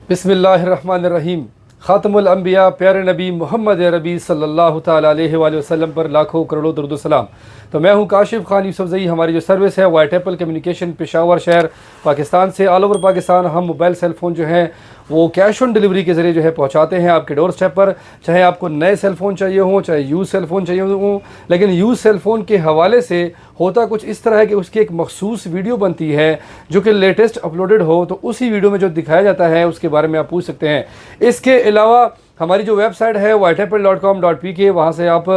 बिस्मिल्लाहिर्रहमानिर्रहीम। ख़ातमुल अंबिया प्यारे नबी मोहम्मद रबी सल्लल्लाहु ताला अलैहि वसल्लम पर लाखों करोड़ों दरूद सलाम। तो मैं हूं काशिफ खान यूसुफजई। हमारी जो सर्विस है वाइट एप्पल कम्युनिकेशन पेशावर शहर पाकिस्तान से ऑल ओवर पाकिस्तान हम मोबाइल सेल फ़ोन जो हैं वो कैश ऑन डिलीवरी के ज़रिए जो है पहुंचाते हैं आपके डोर स्टेप पर। चाहे आपको नए सेल फ़ोन चाहिए हों, चाहे यूज़ सेल फ़ोन चाहिए हों, लेकिन यूज़ सेल फ़ोन के हवाले से होता कुछ इस तरह है कि उसकी एक मखसूस वीडियो बनती है जो कि लेटेस्ट अपलोडेड हो, तो उसी वीडियो में जो दिखाया जाता है उसके बारे में आप पूछ सकते हैं। इसके अलावा हमारी जो वेबसाइट है whiteapple.com.pk, वहाँ से आप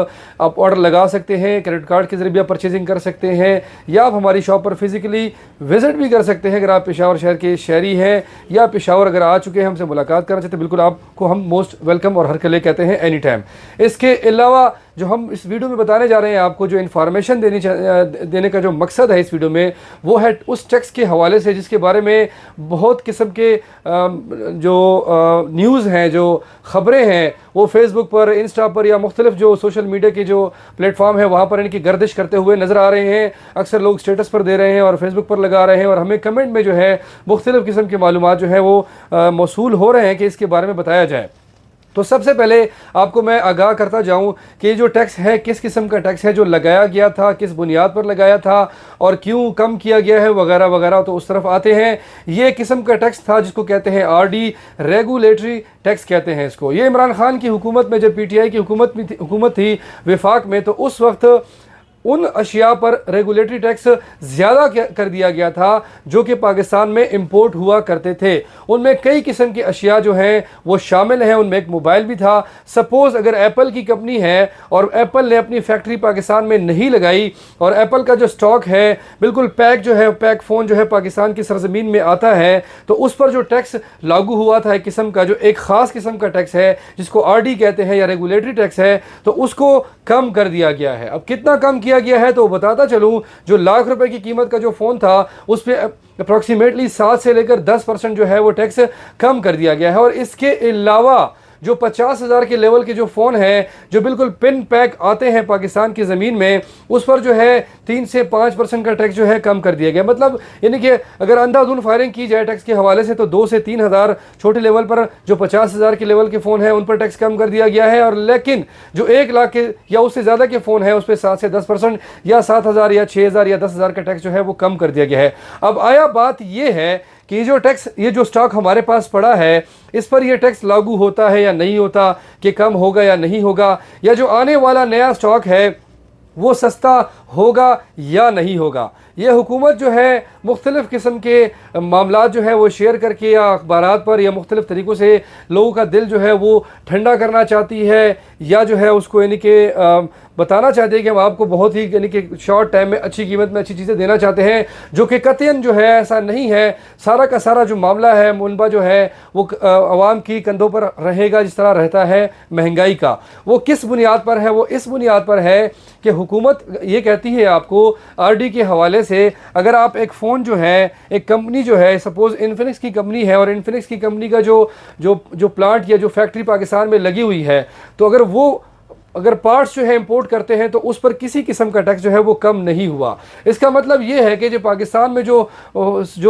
ऑर्डर लगा सकते हैं। क्रेडिट कार्ड के ज़रिए भी आप परचेजिंग कर सकते हैं या आप हमारी शॉप पर फिज़िकली विज़िट भी कर सकते हैं। अगर आप पेशावर शहर के शहरी हैं या पेशावर अगर आ चुके हैं, हमसे मुलाकात करना चाहते हैं, बिल्कुल आपको हम मोस्ट वेलकम और हर के लिए कहते हैं एनी टाइम। इसके अलावा जो हम इस वीडियो में बताने जा रहे हैं आपको, जो इन्फॉर्मेशन देने का जो मकसद है इस वीडियो में, वो है उस टैक्स के हवाले से जिसके बारे में बहुत किस्म के जो न्यूज़ हैं, जो ख़बरें हैं, वो फेसबुक पर, इंस्टा पर या मुख्तलिफ जो सोशल मीडिया के जो प्लेटफॉर्म है वहाँ पर इनकी गर्दिश करते हुए नज़र आ रहे हैं। अक्सर लोग स्टेटस पर दे रहे हैं और फेसबुक पर लगा रहे हैं और हमें कमेंट में जो है मुख्तलिफ किस्म की मालूमात जो है वो मौसूल हो रहे हैं कि इसके बारे में बताया जाए। तो सबसे पहले आपको मैं आगाह करता जाऊं कि जो टैक्स है किस किस्म का टैक्स है, जो लगाया गया था, किस बुनियाद पर लगाया था और क्यों कम किया गया है वगैरह वगैरह। तो उस तरफ आते हैं। ये किस्म का टैक्स था जिसको कहते हैं आरडी, रेगुलेटरी टैक्स कहते हैं इसको। ये इमरान खान की हुकूमत में, जब पीटीआई की हुकूमत थी विफाक में, तो उस वक्त उन अशिया पर रेगुलेटरी टैक्स ज़्यादा कर दिया गया था जो कि पाकिस्तान में इंपोर्ट हुआ करते थे। उनमें कई किस्म की अशिया जो हैं वो शामिल हैं। उनमें एक मोबाइल भी था। सपोज़ अगर एप्पल की कंपनी है और एप्पल ने अपनी फैक्ट्री पाकिस्तान में नहीं लगाई और एप्पल का जो स्टॉक है बिल्कुल पैक जो है, पैक फ़ोन जो है पाकिस्तान की सरजमीन में आता है, तो उस पर जो टैक्स लागू हुआ था एक किस्म का, जो एक ख़ास किस्म का टैक्स है जिसको आरडी कहते हैं या रेगुलेटरी टैक्स है, तो उसको कम कर दिया गया है। अब कितना कम किया गया है तो बताता चलूं। जो लाख रुपए की कीमत का जो फ़ोन था उस पर अप्रॉक्सीमेटली 7 से लेकर 10% जो है वो टैक्स कम कर दिया गया है। और इसके अलावा जो 50,000 के लेवल के जो फ़ोन हैं जो बिल्कुल पिन पैक आते हैं पाकिस्तान की ज़मीन में, उस पर जो है 3 से 5% का टैक्स जो है कम कर दिया गया। मतलब यानी कि अगर अंधाधुंध फायरिंग की जाए टैक्स के हवाले से तो 2 से 3 हज़ार छोटे लेवल पर जो 50,000 के लेवल के फ़ोन हैं उन पर टैक्स कम कर दिया गया है। और लेकिन जो 1 लाख के या उससे ज़्यादा के फ़ोन हैं उस पर 7 से 10% या 7,000 या 6,000 या 10,000 का टैक्स जो है वो कम कर दिया गया है। अब आया बात ये है कि जो टैक्स, ये जो स्टॉक हमारे पास पड़ा है, इस पर ये टैक्स लागू होता है या नहीं होता, कि कम होगा या नहीं होगा, या जो आने वाला नया स्टॉक है वो सस्ता होगा या नहीं होगा। ये हुकूमत जो है मुख्तलिफ़ किस्म के मामलात जो है वो शेयर करके या अखबारात पर या मुख्तलिफ़ तरीक़ों से लोगों का दिल जो है वो ठंडा करना चाहती है, या जो है उसको यानी कि बताना चाहते हैं कि हम आपको बहुत ही यानी कि शॉर्ट टाइम में अच्छी कीमत में अच्छी चीज़ें देना चाहते हैं, जो कि कतईन जो है ऐसा नहीं है। सारा का सारा जो मामला है, मुनबा जो है वो आवाम की कंधों पर रहेगा, जिस तरह रहता है महंगाई का। वो किस बुनियाद पर है? वो इस बुनियाद पर है कि हुकूमत ये कहती है आपको आरडी के हवाले से, अगर आप एक फ़ोन जो है, एक कंपनी जो है, सपोज़ इन्फिनिक्स की कंपनी है और इन्फिनिक्स की कंपनी का जो प्लांट या जो फैक्ट्री पाकिस्तान में लगी हुई है, तो अगर पार्ट्स जो है इंपोर्ट करते हैं तो उस पर किसी किस्म का टैक्स जो है वो कम नहीं हुआ। इसका मतलब ये है कि जो पाकिस्तान में जो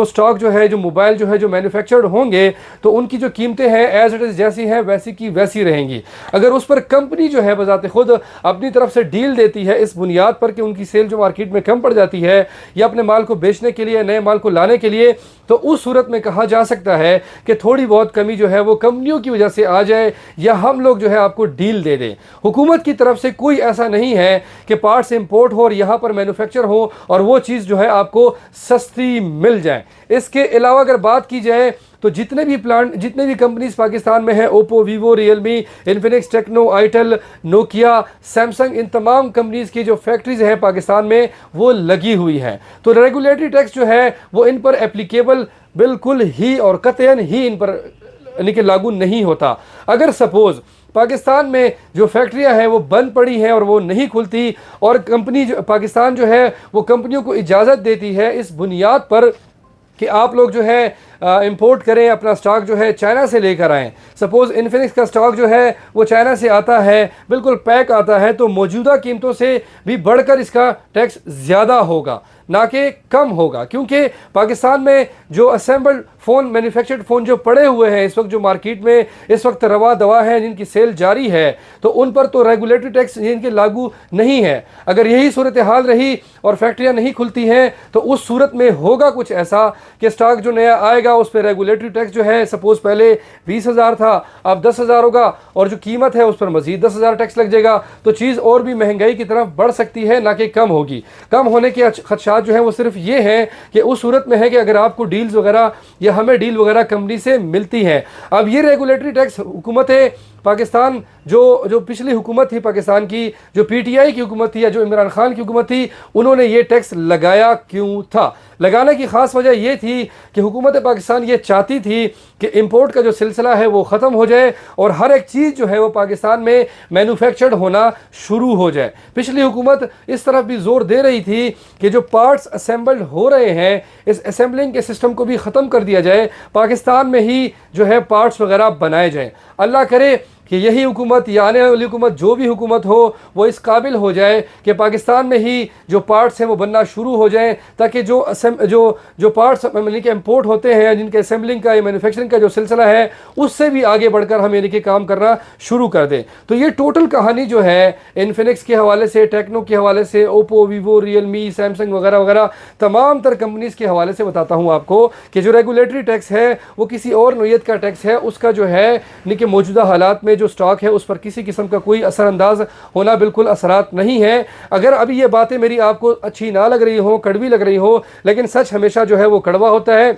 स्टॉक जो है, जो मोबाइल जो है जो मैन्युफैक्चर्ड होंगे, तो उनकी जो कीमतें हैं एज इट इज़ जैसी हैं वैसी की वैसी रहेंगी। अगर उस पर कंपनी जो है बजाते खुद अपनी तरफ से डील देती है इस बुनियाद पर कि उनकी सेल जो मार्केट में कम पड़ जाती है या अपने माल को बेचने के लिए, नए माल को लाने के लिए, तो उस सूरत में कहा जा सकता है कि थोड़ी बहुत कमी जो है वो कंपनियों की वजह से आ जाए या हम लोग जो है आपको डील दे दें। हुकूमत की तरफ से कोई ऐसा नहीं है कि पार्ट्स इंपोर्ट हो और यहाँ पर मैन्युफैक्चर हो और वो चीज़ जो है आपको सस्ती मिल जाए। इसके अलावा अगर बात की जाए तो जितने भी कंपनीज पाकिस्तान में हैं, Oppo, Vivo, Realme, Infinix, Tecno, itel, Nokia, Samsung, इन तमाम कंपनीज की जो फैक्ट्रीज हैं पाकिस्तान में वो लगी हुई हैं। तो रेगुलेटरी टैक्स जो है वो इन पर एप्लीकेबल बिल्कुल ही और कतईन ही इन पर यानी कि लागू नहीं होता। अगर सपोज़ पाकिस्तान में जो फैक्ट्रियां हैं वो बंद पड़ी हैं और वो नहीं खुलती और पाकिस्तान जो है वो कंपनियों को इजाज़त देती है इस बुनियाद पर कि आप लोग जो है इंपोर्ट करें, अपना स्टॉक जो है चाइना से लेकर आएँ। सपोज़ इन्फिनिक्स का स्टॉक जो है वो चाइना से आता है, बिल्कुल पैक आता है, तो मौजूदा कीमतों से भी बढ़कर इसका टैक्स ज़्यादा होगा, ना कि कम होगा, क्योंकि पाकिस्तान में जो असेंबल्ड फ़ोन मैन्युफैक्चर्ड फ़ोन जो पड़े हुए हैं इस वक्त, जो मार्केट में इस वक्त रवा दवा है, जिनकी सेल जारी है, तो उन पर तो रेगुलेटरी टैक्स जिनके लागू नहीं है। अगर यही सूरत हाल रही और फैक्ट्रियाँ नहीं खुलती हैं तो उस सूरत में होगा कुछ ऐसा कि स्टॉक जो नया आएगा उस पर रेगुलेटरी टैक्स जो है, सपोज़ पहले 20,000 था, अब 10,000 होगा, और जो कीमत है उस पर मज़ीद 10,000 टैक्स लग जाएगा, तो चीज़ और भी महंगाई की तरफ बढ़ सकती है, ना कि कम होगी। कम होने के खदशात जो हैं वो सिर्फ ये हैं कि उस सूरत में है कि अगर आपको डील्स वगैरह या हमें डील वगैरह कंपनी से मिलती हैं। अब ये रेगुलेटरी टैक्स हुकूमत पाकिस्तान जो पिछली हुकूमत थी पाकिस्तान की, जो पीटीआई की हुकूमत थी या जो इमरान खान की हुकूमत थी, उन्होंने ये टैक्स लगाया क्यों था? लगाने की ख़ास वजह यह थी कि हुकूमत पाकिस्तान ये चाहती थी कि इंपोर्ट का जो सिलसिला है वो ख़त्म हो जाए और हर एक चीज़ जो है वो पाकिस्तान में मैन्युफैक्चर्ड होना शुरू हो जाए। पिछली हुकूमत इस तरफ भी ज़ोर दे रही थी कि जो पार्ट्स असेंबल्ड हो रहे हैं, इस असेंबलिंग के सिस्टम को भी ख़त्म कर दिया जाए, पाकिस्तान में ही जो है पार्ट्स वगैरह बनाए जाएँ। अल्लाह करे कि यही हुकूमत या आने वाली हुकूमत जो भी हुकूमत हो वो इस काबिल हो जाए कि पाकिस्तान में ही जो पार्ट्स हैं वो बनना शुरू हो जाएं, ताकि जो पार्ट्स यानी कि इम्पोर्ट होते हैं, जिनके असेंबलिंग का या मैन्युफैक्चरिंग का जो सिलसिला है उससे भी आगे बढ़कर हम यानी कि काम करना शुरू कर दें। तो ये टोटल कहानी जो है इन्फिनिक्स के हवाले से, टेक्नो के हवाले से, ओप्पो, वीवो, रियलमी, सैमसंग वगैरह वगैरह तमाम तर कंपनीज़ के हवाले से बताता हूँ आपको कि जो रेगुलेटरी टैक्स है वो किसी और नोयत का टैक्स है। उसका जो है यानी कि मौजूदा हालात में जो स्टॉक है उस पर किसी किस्म का कोई असरअंदाज होना बिल्कुल असरात नहीं है। अगर अभी ये बातें मेरी आपको अच्छी ना लग रही हो, कड़वी लग रही हो, लेकिन सच हमेशा जो है वो कड़वा होता है।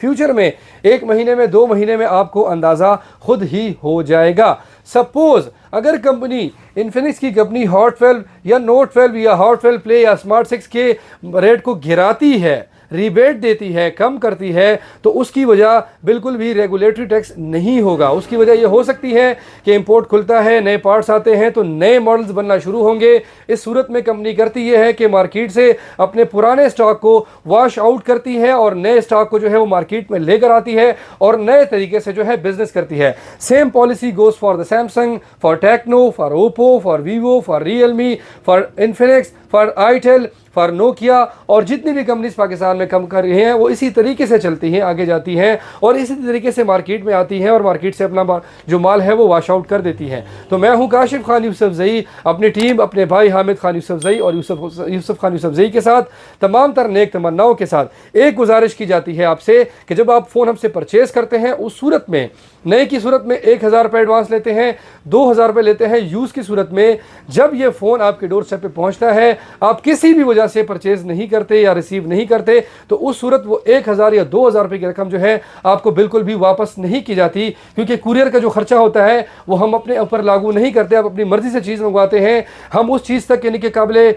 फ्यूचर में 1 महीने में 2 महीने में आपको अंदाज़ा खुद ही हो जाएगा। सपोज़ अगर कंपनी इन्फिनिक्स की कंपनी हॉट 12 या नोट 12 या हॉट 12 प्ले या स्मार्ट 6 के रेट को गिराती है, रिबेट देती है, कम करती है, तो उसकी वजह बिल्कुल भी रेगुलेटरी टैक्स नहीं होगा। उसकी वजह यह हो सकती है कि इंपोर्ट खुलता है, नए पार्ट्स आते हैं तो नए मॉडल्स बनना शुरू होंगे। इस सूरत में कंपनी करती यह है कि मार्केट से अपने पुराने स्टॉक को वॉश आउट करती है और नए स्टॉक को जो है वो मार्केट में लेकर आती है और नए तरीके से जो है बिजनेस करती है। Same policy goes for the Samsung, for Tecno, for Oppo, for Vivo, for Realme, for Infinix, for itel, for Nokia, और जितनी भी कंपनीज पाकिस्तान में कम कर रही हैं वो इसी तरीके से चलती हैं, आगे जाती हैं और इसी तरीके से मार्केट में आती हैं और मार्केट से अपना जो माल है वो वॉश आउट कर देती हैं। तो मैं हूं काशिफ खान यूसुफजई, अपनी टीम अपने भाई हामिद खान यूसुफजई और यूसुफ खान यूसुफजई के साथ तमाम तर नेक तमन्नाओं के साथ एक गुजारिश की जाती है आपसे कि जब आप फ़ोन हमसे परचेज़ करते हैं उस सूरत में, नए की सूरत में 1,000 रुपये एडवांस लेते हैं, 2,000 रुपये लेते हैं यूज़ की सूरत में, जब ये फ़ोन आपके डोर स्टेप पे पहुंचता है, आप किसी भी वजह से परचेज़ नहीं करते या रिसीव नहीं करते, तो उस सूरत वो 1,000 या 2,000 रुपये की रकम जो है आपको बिल्कुल भी वापस नहीं की जाती, क्योंकि कुरियर का जो खर्चा होता है वो हम अपने ऊपर लागू नहीं करते। आप अपनी मर्ज़ी से चीज़ मंगवाते हैं, हम उस चीज़ तक यानी कि काबिल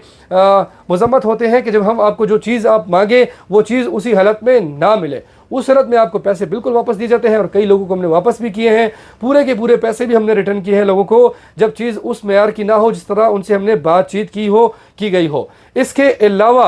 मुज़म्मत होते हैं कि जब हम आपको जो चीज़ आप मांगे वो चीज़ उसी हालत में ना मिले, उस सूरत में आपको पैसे बिल्कुल वापस दिए जाते हैं। और कई लोगों को हमने वापस भी किए हैं, पूरे के पूरे पैसे भी हमने रिटर्न किए हैं लोगों को, जब चीज़ उस मेयार की ना हो जिस तरह उनसे हमने बातचीत की गई हो। इसके अलावा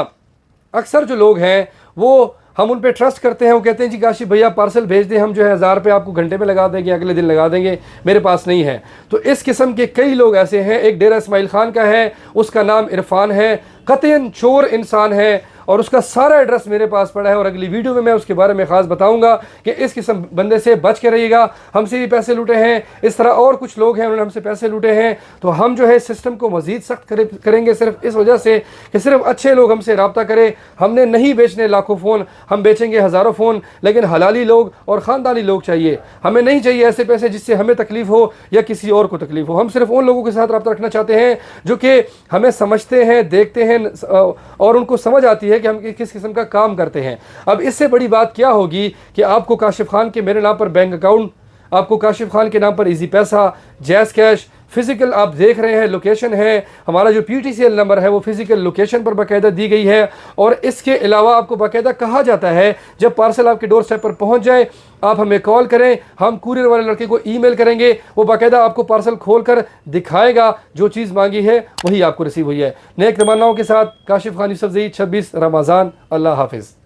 अक्सर जो लोग हैं वो हम उन पे ट्रस्ट करते हैं, वो कहते हैं जी काशिफ भैया पार्सल भेज दें, हम जो है 1,000 रुपये आपको घंटे में लगा देंगे, अगले दिन लगा देंगे, मेरे पास नहीं है। तो इस किस्म के कई लोग ऐसे हैं। एक डेरा इस्माइल खान का है, उसका नाम इरफान है, कतईन चोर इंसान है और उसका सारा एड्रेस मेरे पास पड़ा है और अगली वीडियो में मैं उसके बारे में ख़ास बताऊंगा कि इस किस्म बंदे से बच के रहिएगा। हमसे भी पैसे लूटे हैं, इस तरह और कुछ लोग हैं उन्होंने हमसे पैसे लूटे हैं। तो हम जो है सिस्टम को मज़ीद सख्त करेंगे सिर्फ इस वजह से कि सिर्फ अच्छे लोग हमसे रब्ता करें। हमने नहीं बेचने लाखों फ़ोन, हम बेचेंगे हज़ारों फ़ोन, लेकिन हलाली लोग और ख़ानदानी लोग चाहिए। हमें नहीं चाहिए ऐसे पैसे जिससे हमें तकलीफ़ हो या किसी और को तकलीफ़ हो। हम सिर्फ उन लोगों के साथ रब्ता रखना चाहते हैं जो कि हमें समझते हैं, देखते हैं और उनको समझ आती है कि हम किस किस्म का काम करते हैं। अब इससे बड़ी बात क्या होगी कि आपको काशिफ खान के मेरे नाम पर बैंक अकाउंट, आपको काशिफ खान के नाम पर इजी पैसा, जैज़ कैश, फिजिकल आप देख रहे हैं लोकेशन है, हमारा जो PTCL नंबर है वो फिजिकल लोकेशन पर बाकायदा दी गई है। और इसके अलावा आपको बाकायदा कहा जाता है जब पार्सल आपके डोर स्टेप पर पहुंच जाए आप हमें कॉल करें, हम कुरियर वाले लड़के को ईमेल करेंगे, वो बाकायदा आपको पार्सल खोल कर दिखाएगा, जो चीज़ मांगी है वही आपको रिसीव हुई है। नेक तमन्नाओं के साथ काशिफ खान यूसुफजई, 26 रमज़ान। अल्लाह हाफिज़।